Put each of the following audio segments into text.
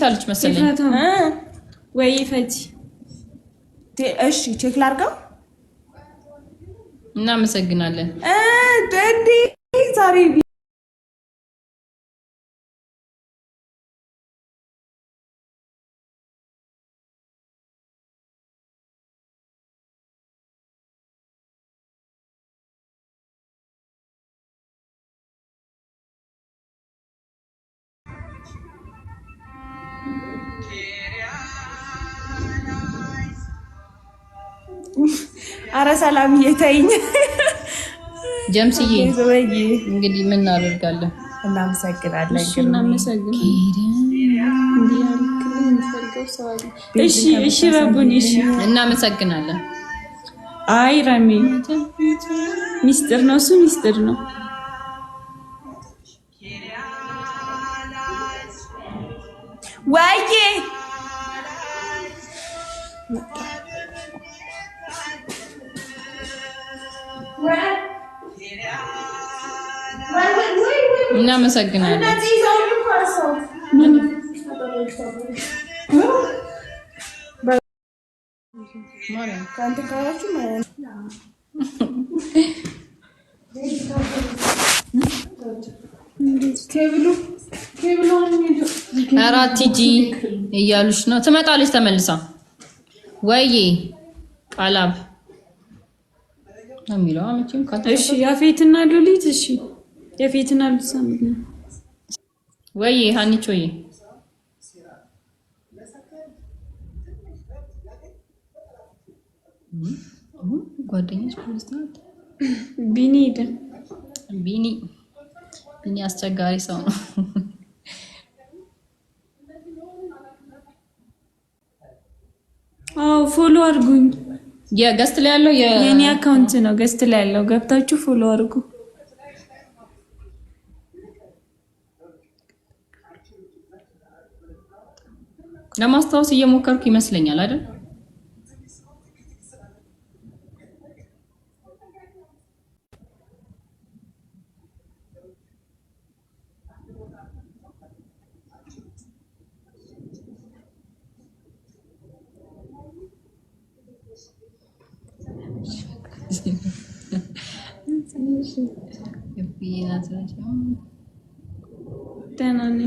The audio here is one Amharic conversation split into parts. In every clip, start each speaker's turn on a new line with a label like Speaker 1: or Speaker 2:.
Speaker 1: ታልች መሰለኝ
Speaker 2: ወይ ፈቲ
Speaker 3: እሺ ቼክ ላድርገው
Speaker 1: እናመሰግናለን
Speaker 3: ደንዲ ዛሬ አረ ሰላም እየተይኝ
Speaker 1: ጀምስዬ እንግዲህ ምን እናደርጋለን
Speaker 3: እናመሰግናለን
Speaker 2: እሺ ረቡን እሺ
Speaker 1: እናመሰግናለን
Speaker 2: አይ ረሚ ሚስጥር ነው እሱ ሚስጥር ነው
Speaker 3: ወይዬ
Speaker 1: እናመሰግናለን አራት ቲጂ እያሉሽ ነው ትመጣለች ተመልሳ ወይዬ ቃላብ አሚለው አመቺም
Speaker 2: እሺ ያፌትና ሉሊት እሺ ያፌትና ሉሊት
Speaker 1: ወይዬ ሃኒቾዬ ጓደኛሽ ፕሬዝዳንት
Speaker 2: ቢኒ
Speaker 1: አስቸጋሪ ሰው ነው
Speaker 2: አው ፎሎ አድርጉኝ
Speaker 1: የገስት ላይ ያለው
Speaker 2: የኔ አካውንት ነው ገስት ላይ ያለው ገብታችሁ ፎሎ አድርጉ ለማስታወስ እየሞከርኩ ይመስለኛል አይደል ተናኒ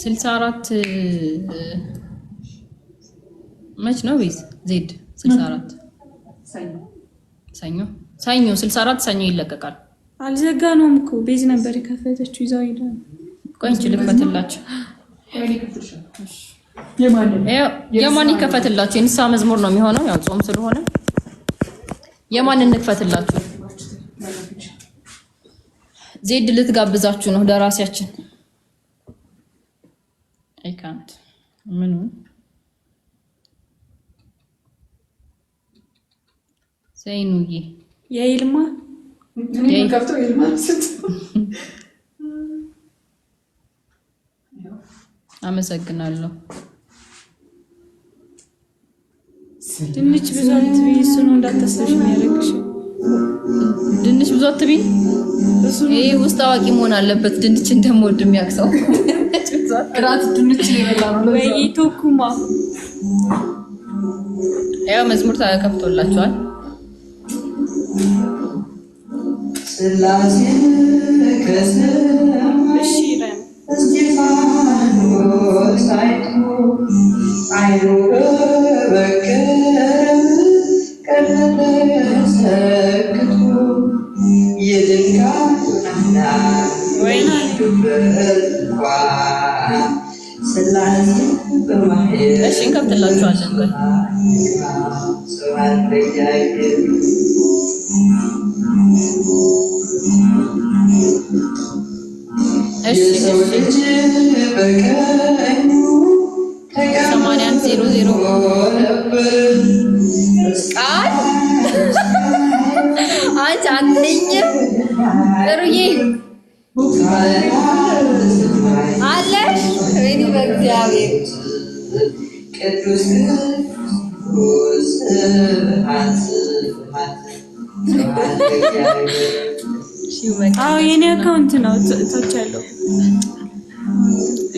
Speaker 1: ስልሳ አራት መች ነው ቤዝ ዜድ 64 ሰኞ 64 ሰኞ ይለቀቃል
Speaker 2: አልዘጋነውም እኮ ቤዝ ነበር የከፈተችው ይዛው ይላል
Speaker 1: ቆንጆ ልክፈትላችሁ የማን ይከፈትላችሁ የንሳ መዝሙር ነው የሚሆነው ያው ጾም ስለሆነ የማን እንክፈትላችሁ ዜድ ልትጋብዛችሁ ነው ደራሲያችን I can't ምኑ ዘይኑዬ
Speaker 2: የይልማ
Speaker 3: ከፍቶ ይልማ ስት
Speaker 1: አመሰግናለሁ
Speaker 2: ድንች ብዙ አትቢ እሱ ነው እንዳታስለሽ የሚያደርግሽ
Speaker 1: ድንች ብዙ አትቢ ይሄ ውስጥ አዋቂ መሆን አለበት ድንች እንደምወድ የሚያክሰው
Speaker 3: ራት ድንች ሊበላ ነው
Speaker 2: ወይ ቶኩማ
Speaker 1: ያው መዝሙር ተከፍቶላችኋል
Speaker 4: ስላሴ ከሰማይ እስጢፋኖስ አይቶ አይኑ በበቀለም ቀለጠ ሰክቶ የድንጋዩን አምላክ ወይናዱበልኳ ስላሴ በማሄድ
Speaker 1: እሺ እንከፍትላችኋለን ቆይ
Speaker 4: ሰዋት ለያየር የሰው ልጅ በቀኙ ተቀምጦ ነበር
Speaker 1: ቃል አንቺ አትይኝም ጥሩዬ አለሽ ወይኔ በእግዚአብሔር
Speaker 4: ቅዱስ ስብሐት
Speaker 2: አዎ የኔ አካውንት ነው ተቻለው።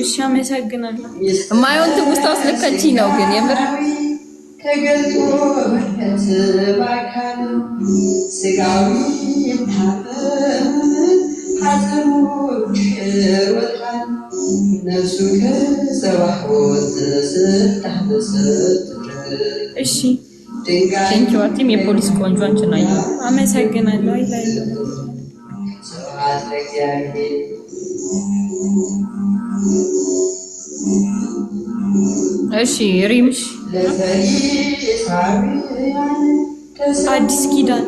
Speaker 2: እሺ አመሰግናለሁ።
Speaker 1: ማይሆን ትውስታ ውስጥ ልከቺ ነው ግን የምር
Speaker 4: ተገልጦ በርከት ባካል ስጋዊ ታፈም ሐዘኑ ወጣን ነፍሱ ከሰዋህወት ስታበሰት
Speaker 2: እሺ
Speaker 1: ቴንኪው አቲም የፖሊስ ቆንጆ አንቺን አየሁ።
Speaker 2: አመሰግናለሁ። አይላይለው
Speaker 4: ሰዓት ለእግዚአብሔር
Speaker 1: እሺ ሪምሽ
Speaker 2: አዲስ ኪዳን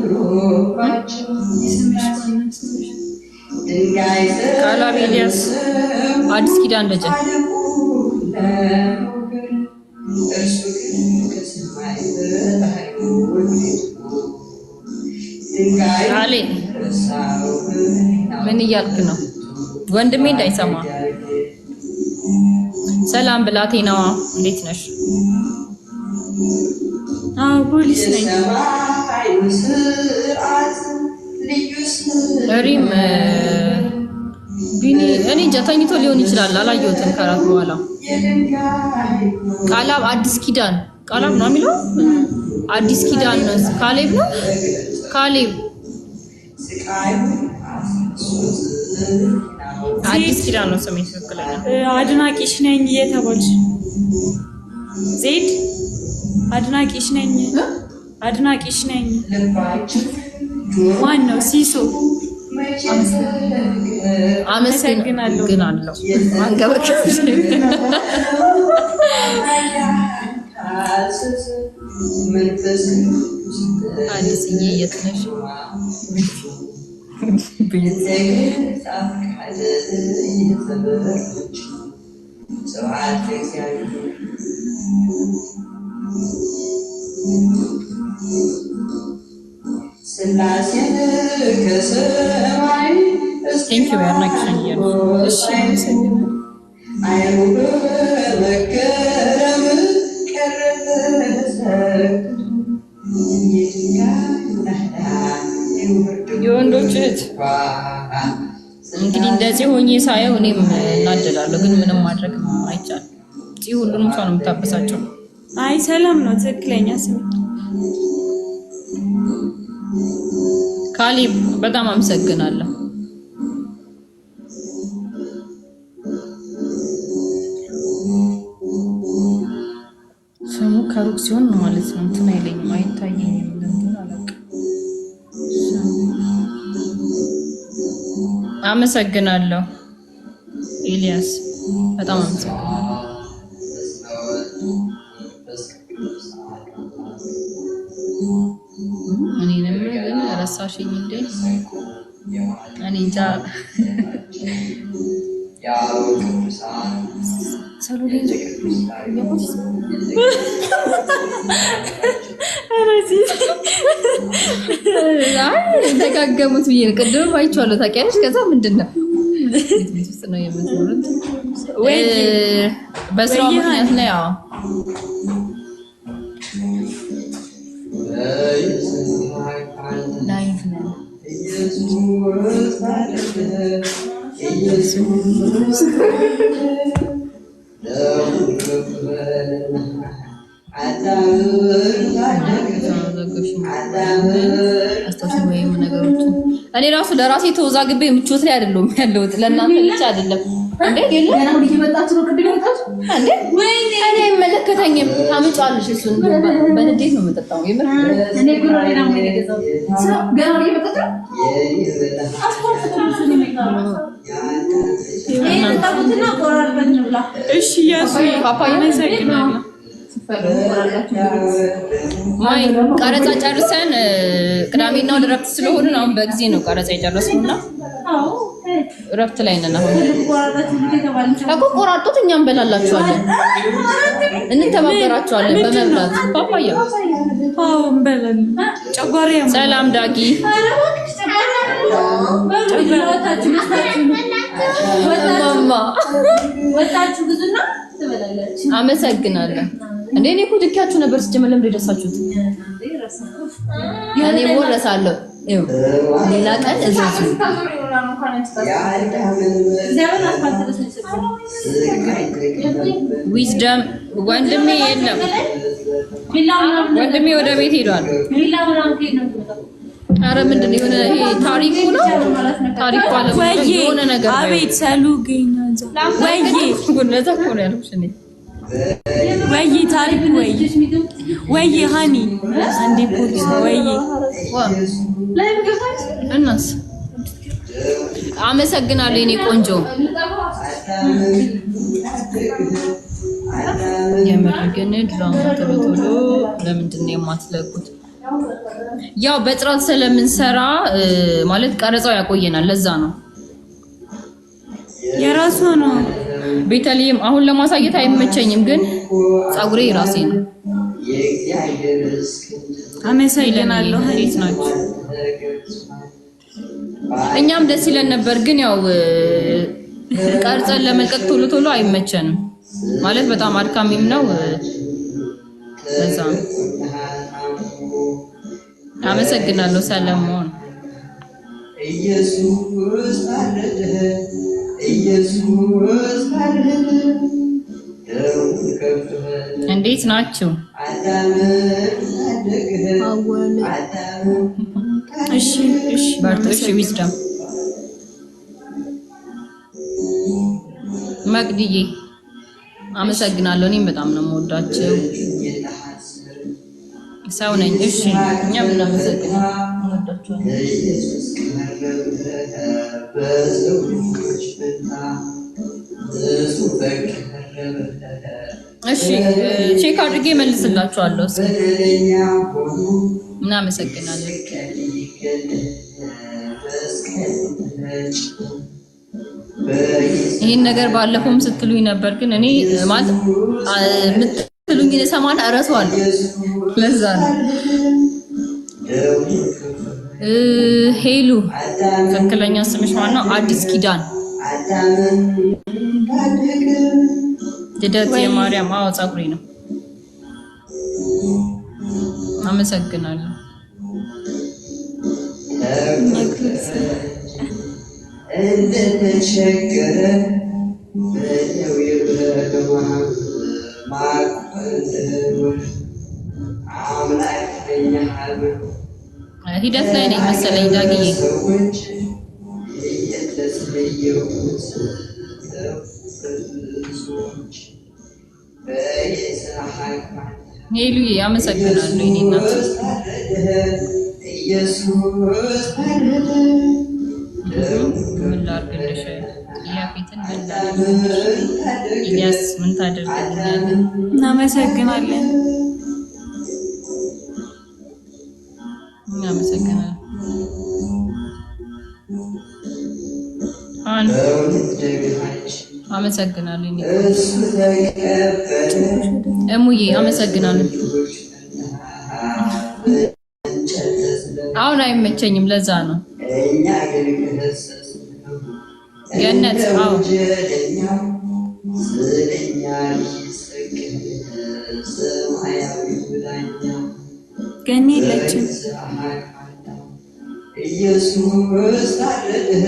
Speaker 1: ቃላብ ኤልያስ አዲስ ኪዳን ደጀን ቃሌ ምን እያልክ ነው ወንድሜ? እንዳይሰማ ሰላም ብላቴናዋ እንዴት ነሽ?
Speaker 2: ፖሊስ ነኝ።
Speaker 1: ሪም ቢኒ እኔ እንጃ ተኝቶ ሊሆን ይችላል፣ አላየሁትም ከራት በኋላ። ቃላብ አዲስ ኪዳን ቃላብ ነው የሚለው አዲስ ኪዳን ነው። ካሌብ ነው ካሌብ አዲስ ኪዳን ነው ስሜ ትክክለኛ።
Speaker 2: አድናቂሽ ነኝ እየተባልሽ ዜድ አድናቂሽ ነኝ አድናቂሽ ነኝ። ማን ነው? ሲሶ
Speaker 1: አመሰግናለሁ። ግን አለው አንገበከሽ አዲስዬ የት ነሽ? ቴንኪው ያርናክሽን እያሉ እሺ የወንዶች እህት እንግዲህ እንደዚህ ሆኜ ሳየው እኔም እናደዳለሁ፣ ግን ምንም ማድረግ አይቻልም። እዚህ ሁሉንም ሰው ነው የምታበሳጨው።
Speaker 2: አይ ሰላም ነው ትክክለኛ ስም።
Speaker 1: ካሌብ በጣም አመሰግናለሁ። ስሙ ከሩቅ ሲሆን ማለት ነው እንትን አይለኝም፣ አይታየኝም። ለምን አላውቅም። አመሰግናለሁ ኤልያስ በጣም አመሰግናለሁ። እኔንም ግን ረሳሽኝ እንዴ? እኔ እንጃ። ደጋገሙት ብዬ ነው። ቅድም አይቼዋለሁ ታውቂያለሽ። ከዛ ምንድን ነው ቤት ውስጥ ነው የምትኖሩት? በስራው ምክንያት ላይ አዎ ላይፍ ነው። ወይም ነገሮችን እኔ ራሱ ለራሴ ተወዛግቤ ምቾት ላይ አይደለም ያለሁት፣ ለእናንተ ብቻ አይደለም እንዴ? ገና ነው እየመጣችሁ ነው። ቅድም ይመጣችሁ እንዴ? ወይኔ እኔ አይመለከተኝም። ታመጫለሽ። እሱን በንዴት ነው የምጠጣው። የምር እኔ ጉሮሬ ነው የገዛው። ገና ነው እየመጣችሁ
Speaker 2: እሺ ያሱ ፓፓያ
Speaker 1: ነው ማይ ቀረጻ ጨርሰን ቅዳሜና እሑድ እረፍት ስለሆንን አሁን በጊዜ ነው ቀረጻ የጨረስነውና እረፍት ላይ ነን። አሁን እኮ ቆራጦት እኛ እንበላላችኋለን፣ እንተባበራችኋለን በመብላት ፓፓያ።
Speaker 2: አዎ እንበላለን። ጨጓራ
Speaker 1: ሰላም ዳጊ ወጣችሁ ብዙና ትበላላችሁ። አመሰግናለሁ። እንዴ እኔ እኮ ድኪያችሁ ነበር ስትጀምር ለምን ደሳችሁት? እኔ ወረሳለሁ ሌላ ቀን እዛው ዊዝደም ወንድሜ የለም፣ ወንድሜ ወደ ቤት ሄዷል። አረ ምንድን የሆነ ይሄ ታሪኩ ነው ታሪኩ አለ የሆነ ነገር
Speaker 2: አቤት ሰሉ ገኛዛ
Speaker 1: ጉነዛ ኮነ ያልኩሽ እኔ
Speaker 2: ወይ ታሪኩ ወይ ሃኒ አንዴ ፖሊስ ወይ
Speaker 1: እናስ አመሰግናለሁ የኔ ቆንጆ። የምር ግን ድራማ ቶሎ ለምንድን ነው የማትለቁት? ያው በጥራት ስለምንሰራ ማለት ቀረጻው ያቆየናል። ለዛ ነው
Speaker 2: የራሱ ነው።
Speaker 1: ቤተልሔም አሁን ለማሳየት አይመቸኝም፣ ግን ጸጉሬ ራሴ ነው።
Speaker 2: አመሰግናለሁ።
Speaker 1: እንዴት ናችሁ? እኛም ደስ ይለን ነበር፣ ግን ያው ቀርጸን ለመልቀቅ ቶሎ አይመቸንም። ማለት በጣም አድካሚም ነው። ለዛ ነው። አመሰግናለሁ ሰለሞን። ኢየሱስ ታረደ ኢየሱስ ታረደ። እንዴት ናችሁ?
Speaker 2: እሺ
Speaker 1: ባርቶሽ ዊዝደም መቅድዬ አመሰግናለሁ። እኔም በጣም ነው የምወዳቸው ሰው ነኝ። እሺ እኛም እናመሰግናለን፣ እንወዳቸዋለን። እሺ ቼክ አድርጌ መልስላችኋለሁ። እናመሰግናለን። ይሄን ነገር ባለፈውም ስትሉኝ ነበር፣ ግን እኔ ማለት የምትሉኝ ሰማን እረሳዋለሁ። ለዛ ነው ሄሉ ትክክለኛ ስምሽ ማን ነው? አዲስ ኪዳን ልደት የማርያም አዎ ፀጉሬ ነው። አመሰግናለሁ። ሂደት ላይ ነኝ መሰለኝ ዳግዬ። ሄሉዬ አመሰግናለሁ። የእኔ እናት ምን ላድርግልሽ? ያፊትን ምን ላድርግልሽ? ኢልያስ ምን ታደርግልኛለህ?
Speaker 2: እናመሰግናለን።
Speaker 1: እናመሰግናለን። አመሰግናለሁ። እሙዬ አመሰግናለሁ። አሁን አይመቸኝም፣ ለዛ ነው። ገነት አዎ
Speaker 2: ገኒ የለችም።
Speaker 4: ኢየሱስ ታረደ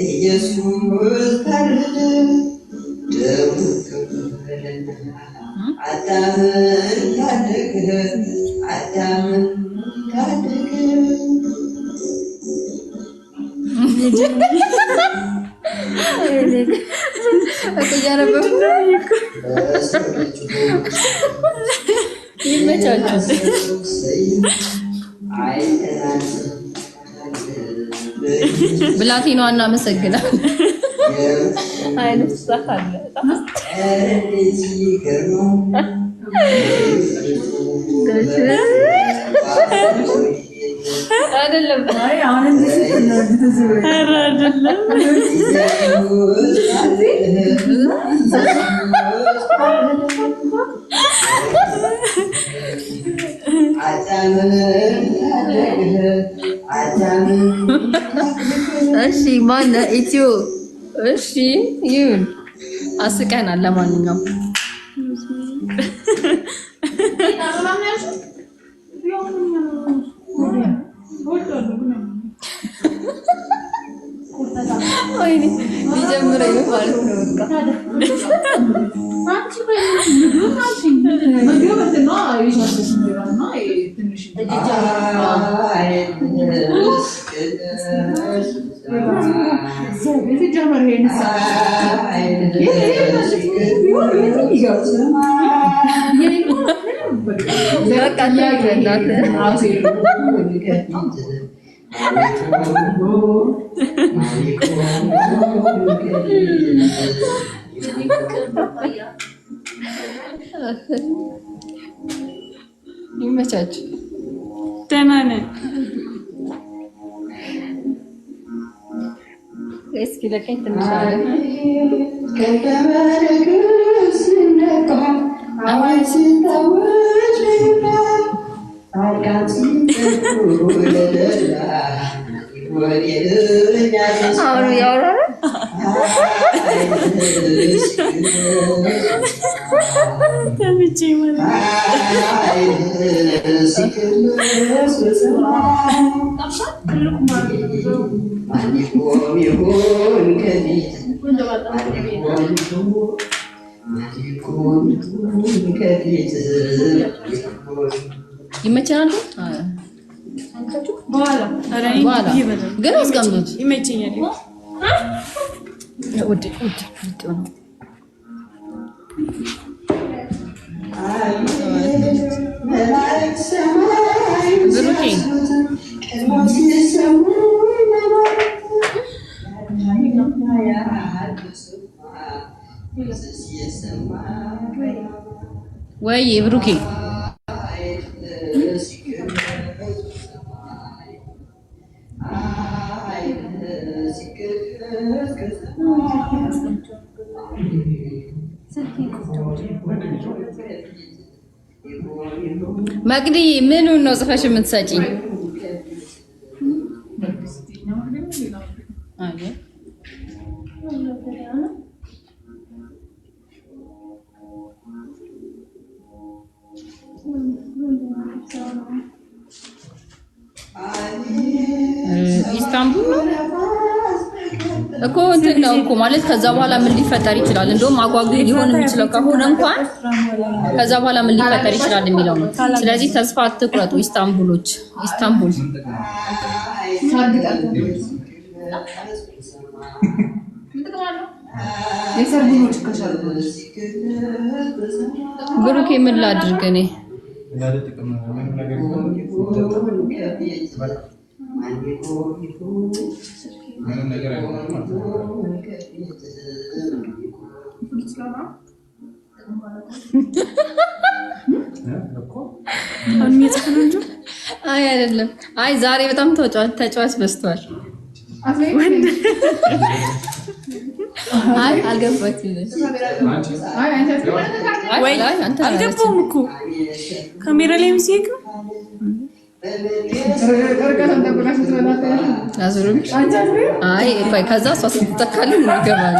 Speaker 4: ኢየሱስ ታረደ ደሙ ከፈለና አዳምን ታደገ አዳምን ታደገ።
Speaker 1: ብላቴና እናመሰግናለን። አይነት ሰፋለ አይደለም አይ አሁን እንደዚህ ነው አይደለም እሺ ማን ኢትዮ እሺ ይሁን አስቀናል። ለማንኛውም ሊጀምረኝ ነው ማለት ነው። ይመቻችሁ።
Speaker 2: ደህና ነን።
Speaker 1: እስኪ ለቀኝ ትንሽ አለ አሁን ያወራል
Speaker 2: ተምቼ
Speaker 1: ይመቸናል በኋላ ግን አስቀምጡት።
Speaker 2: ይመቸኛል።
Speaker 1: ውድ ነው ብሩኬ ወይ ብሩኬ መቅዲ ምኑን ነው ጽፈሽ የምትሰጪኝ? ኢስታንቡል እኮ እንትን ነው እኮ ማለት ከዛ በኋላ ምን ሊፈጠር ይችላል? እንደውም አጓጊ ሊሆን የሚችለው ከሆነ እንኳን ከዛ በኋላ ምን ሊፈጠር ይችላል የሚለው ነው። ስለዚህ ተስፋ አትቁረጡ ኢስታንቡሎች። ኢስታንቡል ብሩኬ ምን ላድርግ እኔ አይ አይደለም። አይ ዛሬ በጣም ተጫዋች በዝቷል። አይ አልገባችም።
Speaker 2: ወይ አልገባም እኮ ካሜራ ላይ ምስይክ አይ ቆይ ከዛ እሷ ስትተካልኝ ይገባል።